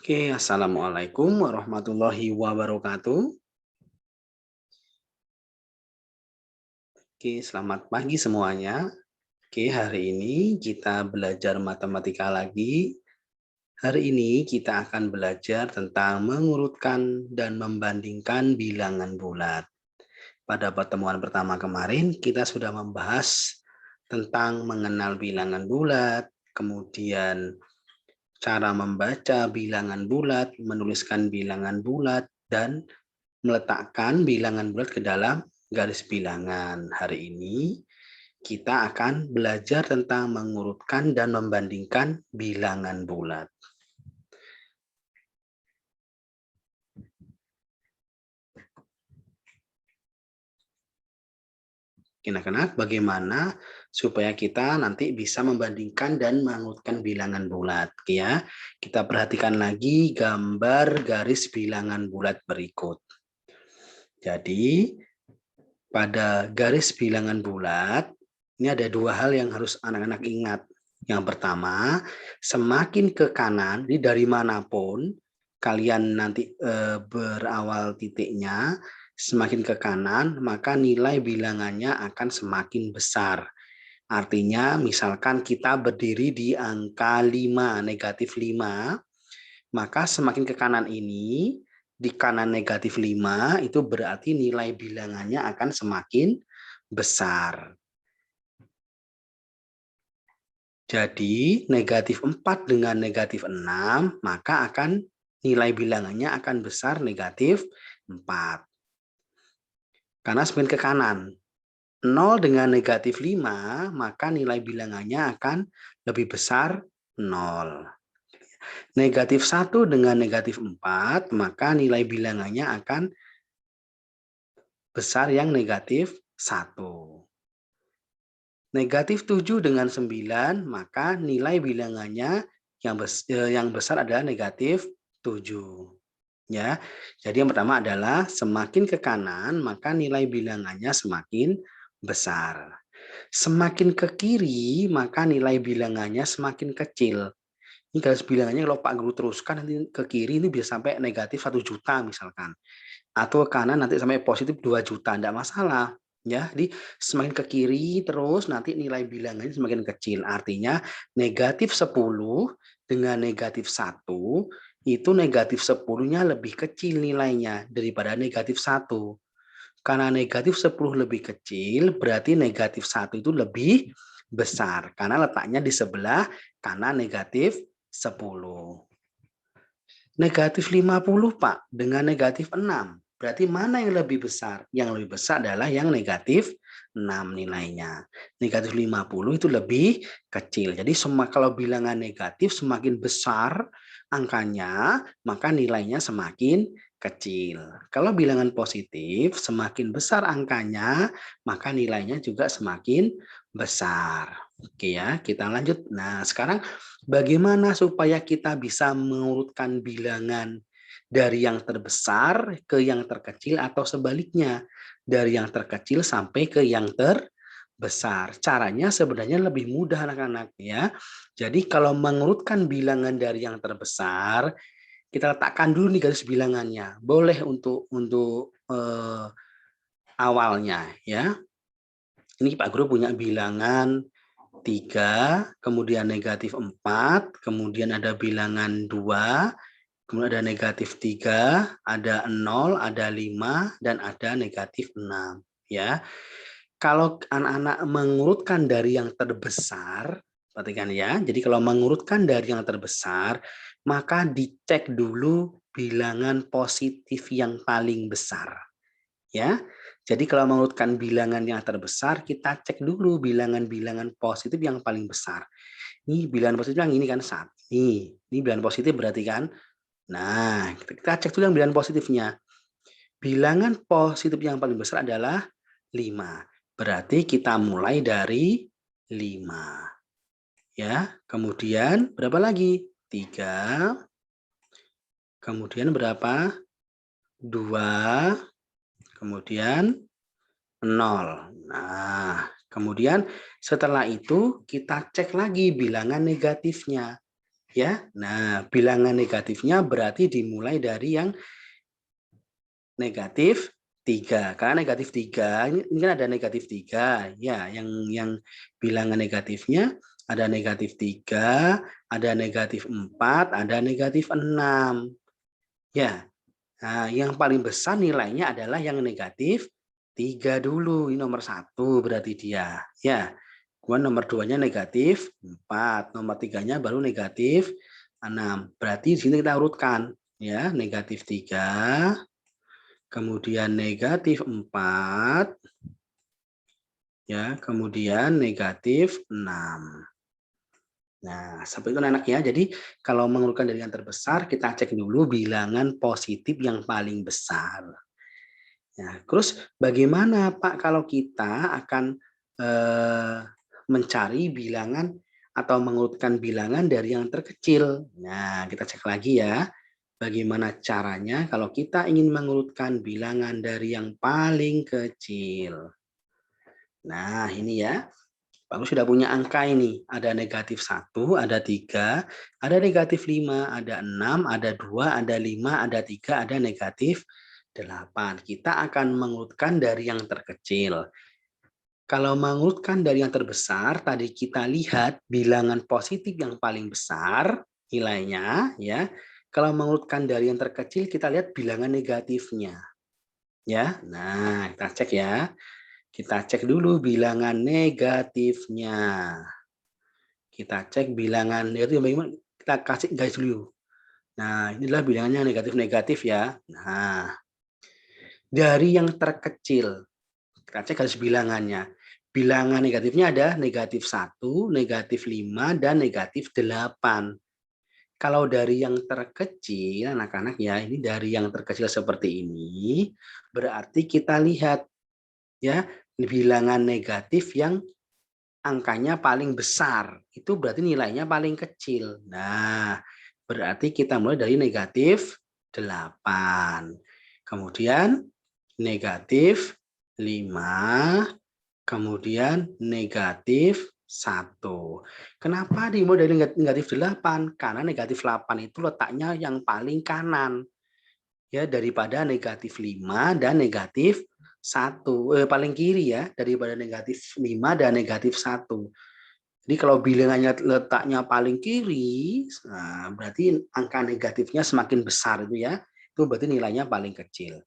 Oke, assalamualaikum warahmatullahi wabarakatuh. Oke, selamat pagi semuanya. Oke, hari ini kita belajar matematika lagi. Hari ini kita akan belajar tentang mengurutkan dan membandingkan bilangan bulat. Pada pertemuan pertama kemarin, kita sudah membahas tentang mengenal bilangan bulat, kemudian cara membaca bilangan bulat, menuliskan bilangan bulat, dan meletakkan bilangan bulat ke dalam garis bilangan. Hari ini kita akan belajar tentang mengurutkan dan membandingkan bilangan bulat. Anak-anak, bagaimana supaya kita nanti bisa membandingkan dan mengurutkan bilangan bulat, ya? Kita perhatikan lagi gambar garis bilangan bulat berikut. Jadi, pada garis bilangan bulat, ini ada dua hal yang harus anak-anak ingat. Yang pertama, semakin ke kanan, ini dari manapun kalian nanti berawal titiknya, semakin ke kanan, maka nilai bilangannya akan semakin besar. Artinya, misalkan kita berdiri di angka 5, negatif 5, maka semakin ke kanan ini, di kanan negatif 5, itu berarti nilai bilangannya akan semakin besar. Jadi, negatif 4 dengan negatif 6, maka akan nilai bilangannya akan besar negatif 4. Karena semakin ke kanan. 0 dengan negatif 5, maka nilai bilangannya akan lebih besar 0. Negatif 1 dengan negatif 4, maka nilai bilangannya akan besar yang negatif 1. Negatif 7 dengan 9, maka nilai bilangannya yang besar adalah negatif 7. Ya. Jadi yang pertama adalah semakin ke kanan, maka nilai bilangannya semakin besar. Semakin ke kiri, maka nilai bilangannya semakin kecil. Ini garis bilangannya kalau Pak Guru teruskan nanti ke kiri ini bisa sampai negatif 1 juta misalkan. Atau ke kanan nanti sampai positif 2 juta, enggak masalah. Ya, jadi semakin ke kiri terus nanti nilai bilangannya semakin kecil. Artinya negatif 10 dengan negatif 1 itu negatif 10-nya lebih kecil nilainya daripada negatif 1. Karena negatif 10 lebih kecil berarti negatif 1 itu lebih besar. Karena letaknya di sebelah kanan negatif 10. Negatif 50 Pak dengan negatif 6. Berarti mana yang lebih besar? Yang lebih besar adalah yang negatif 6 nilainya. Negatif 50 itu lebih kecil. Jadi kalau bilangan negatif semakin besar angkanya, maka nilainya semakin kecil. Kalau bilangan positif semakin besar angkanya, maka nilainya juga semakin besar. Oke ya, kita lanjut. Nah, sekarang bagaimana supaya kita bisa mengurutkan bilangan dari yang terbesar ke yang terkecil atau sebaliknya, dari yang terkecil sampai ke yang terbesar. Caranya sebenarnya lebih mudah anak-anak ya. Jadi kalau mengurutkan bilangan dari yang terbesar, kita letakkan dulu nih garis bilangannya. Boleh untuk awalnya ya. Ini Pak Guru punya bilangan 3, kemudian negatif 4, kemudian ada bilangan 2, kemudian ada negatif 3, ada 0, ada 5, dan ada negatif 6. Ya. Kalau anak-anak mengurutkan dari yang terbesar, perhatikan ya, jadi kalau mengurutkan dari yang terbesar, maka dicek dulu bilangan positif yang paling besar. Ya, jadi kalau mengurutkan bilangan yang terbesar, kita cek dulu bilangan-bilangan positif yang paling besar. Ini bilangan positif yang ini kan 1. Ini bilangan positif berarti kan. Nah, kita cek dulu yang bilangan positifnya. Bilangan positif yang paling besar adalah 5. Berarti kita mulai dari 5. Ya, kemudian berapa lagi? 3. Kemudian berapa? 2. Kemudian 0. Nah, kemudian setelah itu kita cek lagi bilangan negatifnya. Ya. Nah, bilangan negatifnya berarti dimulai dari yang negatif 3. Karena negatif 3 ini kan ada negatif 3 ya, yang bilangan negatifnya ada negatif 3, ada negatif 4, ada negatif 6. Ya. Nah, yang paling besar nilainya adalah yang negatif 3 dulu. Ini nomor satu berarti dia. Ya. Kemudian nomor 2-nya negatif 4, nomor 3-nya baru negatif 6. Berarti di sini kita urutkan ya, negatif 3, kemudian negatif 4, ya, kemudian negatif 6. Nah, seperti itu anak ya. Jadi kalau mengurutkan dari yang terbesar, kita cek dulu bilangan positif yang paling besar. Nah, terus bagaimana Pak kalau kita akan mencari bilangan atau mengurutkan bilangan dari yang terkecil? Nah, kita cek lagi ya. Bagaimana caranya kalau kita ingin mengurutkan bilangan dari yang paling kecil? Nah, ini ya. Kamu sudah punya angka ini, ada negatif 1, ada 3, ada negatif 5, ada 6, ada 2, ada 5, ada 3, ada negatif 8. Kita akan mengurutkan dari yang terkecil. Kalau mengurutkan dari yang terbesar, tadi kita lihat bilangan positif yang paling besar nilainya, ya. Kalau mengurutkan dari yang terkecil, kita lihat bilangan negatifnya, ya. Nah, kita cek ya. Kita cek dulu bilangan negatifnya. Kita cek bilangan negatif bagaimana, kita kasih garis dulu. Nah, inilah bilangannya negatif-negatif ya. Nah, dari yang terkecil, kita cek garis bilangannya. Bilangan negatifnya ada negatif 1, negatif 5, dan negatif 8. Kalau dari yang terkecil, anak-anak ya, ini dari yang terkecil seperti ini, berarti kita lihat ya, bilangan negatif yang angkanya paling besar, itu berarti nilainya paling kecil. Nah, berarti kita mulai dari negatif 8. Kemudian negatif 5, kemudian negatif 1. Kenapa dimulai dari negatif 8? Karena negatif 8 itu letaknya yang paling kanan. Ya, daripada negatif 5 dan negatif 1. Paling kiri ya, daripada negatif 5 dan negatif 1. Jadi kalau bilangannya letaknya paling kiri, nah berarti angka negatifnya semakin besar itu ya. Itu berarti nilainya paling kecil.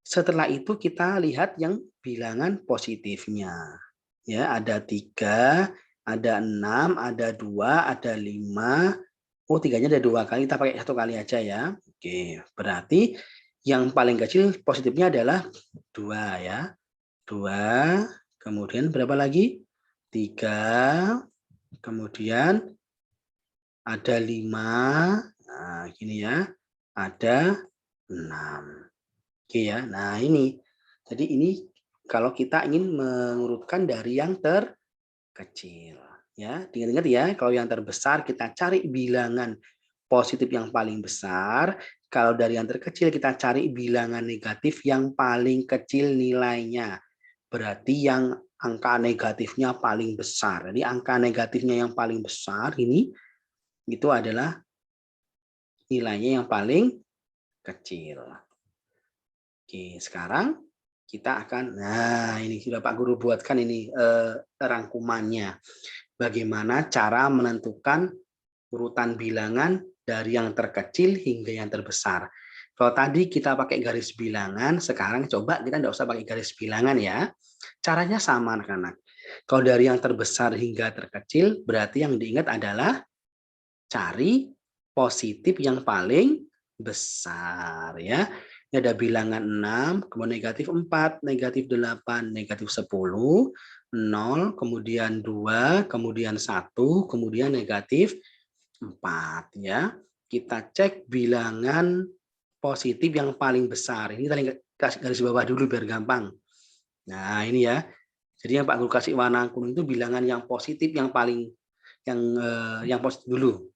Setelah itu kita lihat yang bilangan positifnya. Ya, ada 3, ada 6, ada 2, ada 5. Oh, 3-nya ada 2 kali, kita pakai 1 kali aja ya. Oke, berarti yang paling kecil positifnya adalah 2 ya. 2, kemudian berapa lagi? 3, kemudian ada 5, nah gini ya, ada 6. Oke ya, nah ini. Jadi ini kalau kita ingin mengurutkan dari yang terkecil. Ya, diingat-ingat ya, kalau yang terbesar kita cari bilangan positif yang paling besar, kalau dari yang terkecil kita cari bilangan negatif yang paling kecil nilainya. Berarti yang angka negatifnya paling besar. Jadi angka negatifnya yang paling besar ini itu adalah nilainya yang paling kecil. Oke, sekarang kita akan, nah ini sudah Pak Guru buatkan ini rangkumannya. Bagaimana cara menentukan urutan bilangan dari yang terkecil hingga yang terbesar. Kalau tadi kita pakai garis bilangan, sekarang coba kita tidak usah pakai garis bilangan ya. Caranya sama anak-anak. Kalau dari yang terbesar hingga terkecil, berarti yang diingat adalah cari positif yang paling besar ya. Ini ada bilangan 6, kemudian negatif 4, negatif 8, negatif 10, 0, kemudian 2, kemudian 1, kemudian negatif 4 ya. Kita cek bilangan positif yang paling besar. Ini tadi kasih garis bawah dulu biar gampang. Nah, ini ya. Jadi yang Pak Guru kasih warna kuning itu bilangan yang positif yang paling yang positif dulu.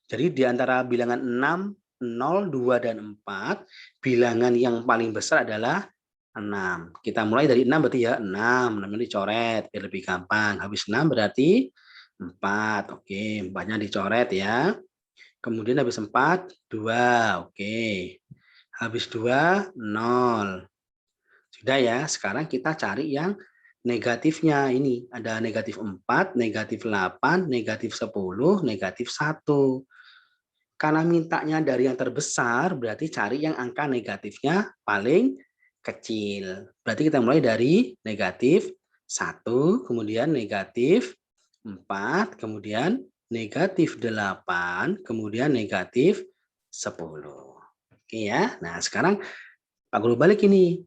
Jadi di antara bilangan 6, 0, 2, dan 4, bilangan yang paling besar adalah 6. Kita mulai dari 6 berarti ya 6, namanya dicoret biar lebih gampang. Habis 6 berarti 4. Oke, 4-nya dicoret ya. Kemudian habis 4, 2. Oke. Habis 2, 0. Sudah ya, sekarang kita cari yang negatifnya. Ini ada negatif 4, negatif 8, negatif 10, negatif 1. Karena mintanya dari yang terbesar, berarti cari yang angka negatifnya paling kecil. Berarti kita mulai dari negatif 1, kemudian negatif 4, kemudian negatif 8, kemudian negatif 10. Oke ya. Nah, sekarang Pak Guru balik ini.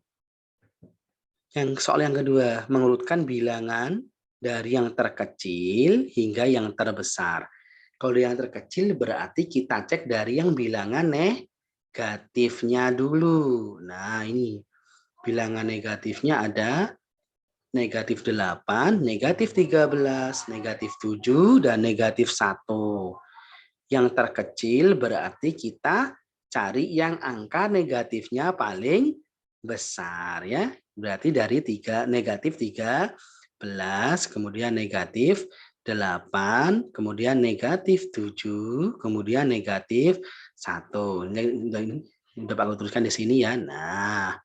Yang soal yang kedua, mengurutkan bilangan dari yang terkecil hingga yang terbesar. Kalau yang terkecil berarti kita cek dari yang bilangan negatifnya dulu. Nah, ini bilangan negatifnya ada negatif 8, negatif 13, negatif 7, dan negatif 1. Yang terkecil berarti kita cari yang angka negatifnya paling besar ya. Berarti dari negatif 13, kemudian negatif 8, kemudian negatif 7, kemudian negatif 1. Ini udah Pak tuliskan di sini ya. Nah,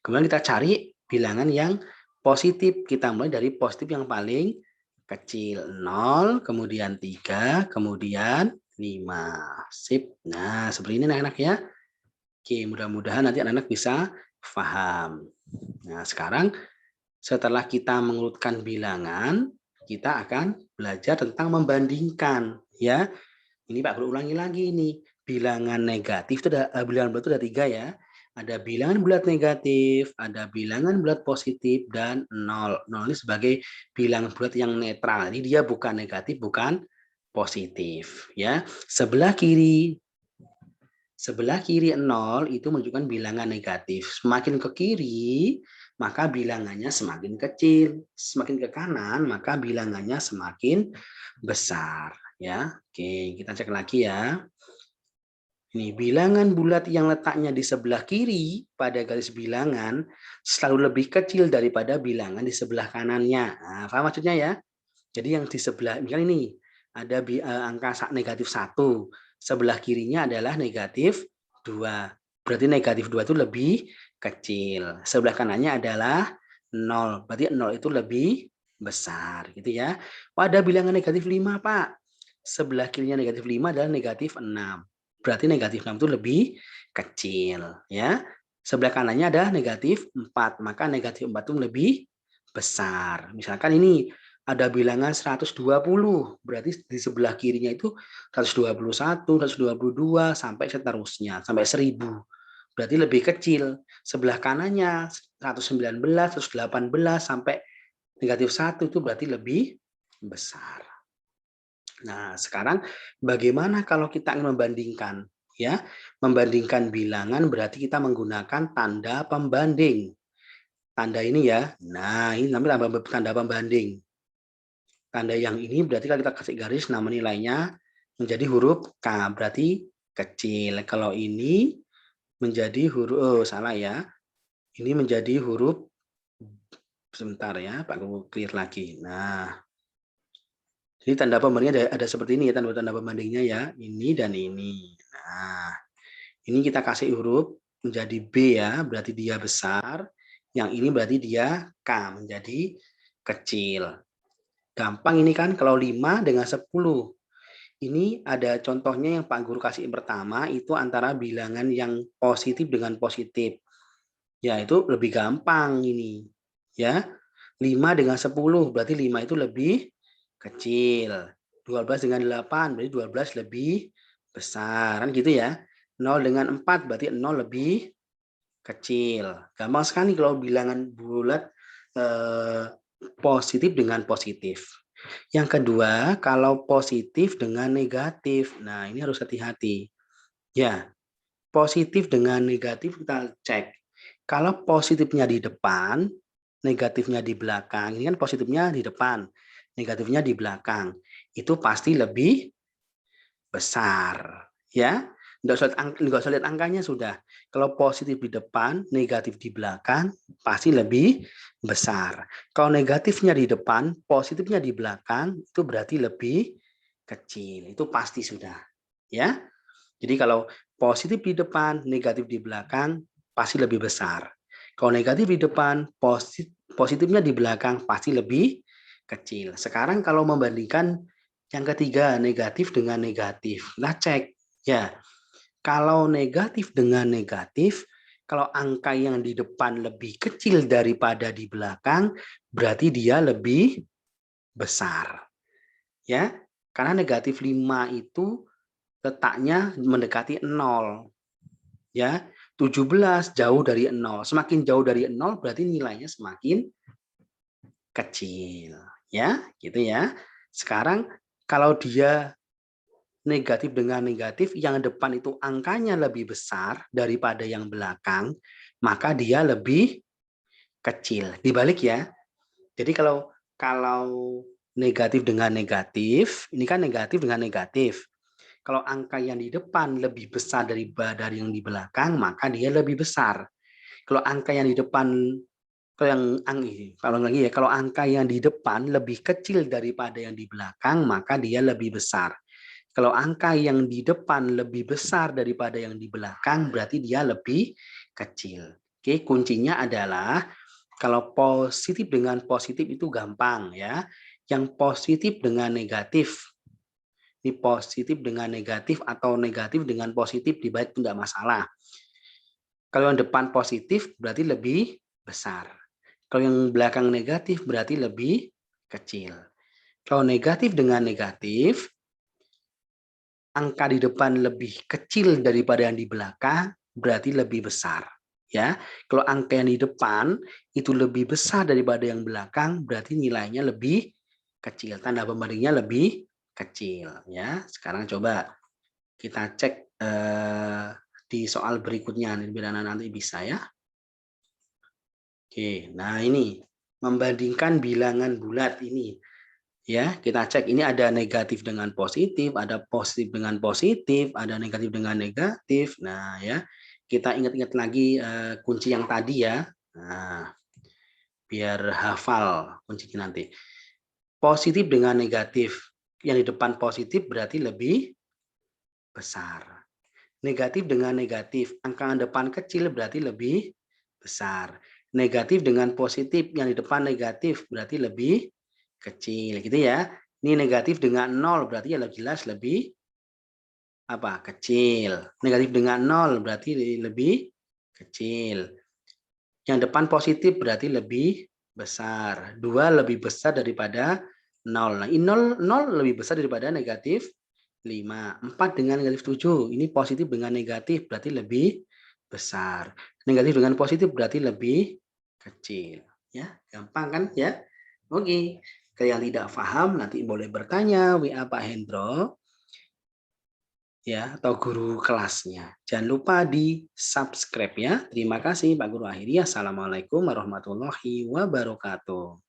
kemudian kita cari bilangan yang positif. Kita mulai dari positif yang paling kecil. 0, kemudian 3, kemudian 5. Sip. Nah, seperti ini anak-anak ya. Oke, mudah-mudahan nanti anak-anak bisa paham. Nah, sekarang setelah kita mengurutkan bilangan, kita akan belajar tentang membandingkan ya. Ini Pak Guru ulangi lagi nih. Bilangan negatif itu ada bilangan bulat itu ada 3 ya. Ada bilangan bulat negatif, ada bilangan bulat positif, dan nol. Nol ini sebagai bilangan bulat yang netral. Ini dia bukan negatif, bukan positif ya. Sebelah kiri 0 itu menunjukkan bilangan negatif. Semakin ke kiri, maka bilangannya semakin kecil. Semakin ke kanan, maka bilangannya semakin besar. Ya, oke, kita cek lagi ya. Ini bilangan bulat yang letaknya di sebelah kiri pada garis bilangan selalu lebih kecil daripada bilangan di sebelah kanannya. Nah, paham maksudnya ya? Jadi yang di sebelah, misalnya ini ada angka negatif 1, sebelah kirinya adalah negatif 2. Berarti negatif 2 itu lebih kecil. Sebelah kanannya adalah 0, berarti 0 itu lebih besar gitu ya. Oh, ada bilangan negatif 5, Pak. Sebelah kirinya negatif 5 adalah negatif 6. Berarti negatif 6 itu lebih kecil ya. Sebelah kanannya ada negatif 4, maka negatif 4 itu lebih besar. Misalkan ini ada bilangan 120, berarti di sebelah kirinya itu 121, 122, sampai seterusnya, sampai 1000. Berarti lebih kecil. Sebelah kanannya 119, 118, sampai negatif 1 itu berarti lebih besar. Nah, sekarang bagaimana kalau kita ingin membandingkan? Ya, membandingkan bilangan berarti kita menggunakan tanda pembanding. Tanda ini ya. Nah, ini namanya tanda pembanding. Tanda yang ini berarti kalau kita kasih garis nama nilainya menjadi huruf K, berarti kecil. Kalau ini menjadi huruf, oh salah ya. Ini menjadi huruf, sebentar ya, Pak Guru clear lagi. Nah, jadi tanda pembandingnya ada seperti ini ya, tanda-tanda pembandingnya ya, ini dan ini. Nah, ini kita kasih huruf menjadi B ya, berarti dia besar. Yang ini berarti dia K, menjadi kecil. Gampang ini kan kalau 5 dengan 10. Ini ada contohnya yang Pak Guru kasih yang pertama itu antara bilangan yang positif dengan positif. Ya, itu lebih gampang ini. Ya. 5 dengan 10 berarti 5 itu lebih kecil. 12 dengan 8 berarti 12 lebih besar. Kan gitu ya. 0 dengan 4 berarti 0 lebih kecil. Gampang sekali kalau bilangan bulat positif dengan positif. Yang kedua, kalau positif dengan negatif. Nah, ini harus hati-hati. Ya, positif dengan negatif kita cek. Kalau positifnya di depan, negatifnya di belakang. Ini kan positifnya di depan, negatifnya di belakang. Itu pasti lebih besar, ya. Nggak usah lihat angkanya sudah. Kalau positif di depan, negatif di belakang, pasti lebih besar. Kalau negatifnya di depan, positifnya di belakang, itu berarti lebih kecil. Itu pasti sudah. Ya. Jadi kalau positif di depan, negatif di belakang, pasti lebih besar. Kalau negatif di depan, positifnya di belakang pasti lebih kecil. Sekarang kalau membandingkan yang ketiga, negatif dengan negatif. Nah, cek. Ya, kalau negatif dengan negatif, kalau angka yang di depan lebih kecil daripada di belakang, berarti dia lebih besar. Ya, karena negatif 5 itu letaknya mendekati 0. Ya, 17 jauh dari 0. Semakin jauh dari 0 berarti nilainya semakin kecil. Ya, gitu ya. Sekarang kalau dia negatif dengan negatif, yang depan itu angkanya lebih besar daripada yang belakang, maka dia lebih kecil. Dibalik ya. Jadi kalau kalau negatif dengan negatif, ini kan negatif dengan negatif. Kalau angka yang di depan lebih besar daripada yang di belakang, maka dia lebih besar. Kalau angka yang di depan, kalau lagi ya, kalau angka yang di depan lebih kecil daripada yang di belakang, maka dia lebih besar. Kalau angka yang di depan lebih besar daripada yang di belakang, berarti dia lebih kecil. Oke, kuncinya adalah kalau positif dengan positif itu gampang ya. Yang positif dengan negatif, ini positif dengan negatif atau negatif dengan positif dibalik itu tidak masalah. Kalau yang depan positif berarti lebih besar. Kalau yang belakang negatif berarti lebih kecil. Kalau negatif dengan negatif, angka di depan lebih kecil daripada yang di belakang, berarti lebih besar. Ya, kalau angka yang di depan itu lebih besar daripada yang belakang, berarti nilainya lebih kecil. Tanda pembandingnya lebih kecil. Ya, sekarang coba kita cek di soal berikutnya, biar nanti bisa ya. Oke, nah ini membandingkan bilangan bulat ini. Ya, kita cek ini ada negatif dengan positif, ada positif dengan positif, ada negatif dengan negatif. Nah, ya. Kita ingat-ingat lagi kunci yang tadi ya. Nah, biar hafal kuncinya nanti. Positif dengan negatif. Yang di depan positif berarti lebih besar. Negatif dengan negatif. Angka depan kecil berarti lebih besar. Negatif dengan positif. Yang di depan negatif berarti lebih kecil gitu ya. Ini negatif dengan 0 berarti ya jelas lebih kecil. Negatif dengan 0 berarti lebih kecil. Yang depan positif berarti lebih besar. 2 lebih besar daripada 0. Nah, 0 lebih besar daripada negatif 5. 4 dengan negatif 7. Ini positif dengan negatif berarti lebih besar. Negatif dengan positif berarti lebih kecil. Ya, gampang kan ya? Oke. Kalau yang tidak paham nanti boleh bertanya WA Pak Hendro ya atau guru kelasnya. Jangan lupa di-subscribe ya. Terima kasih Pak Guru akhiri. Assalamualaikum warahmatullahi wabarakatuh.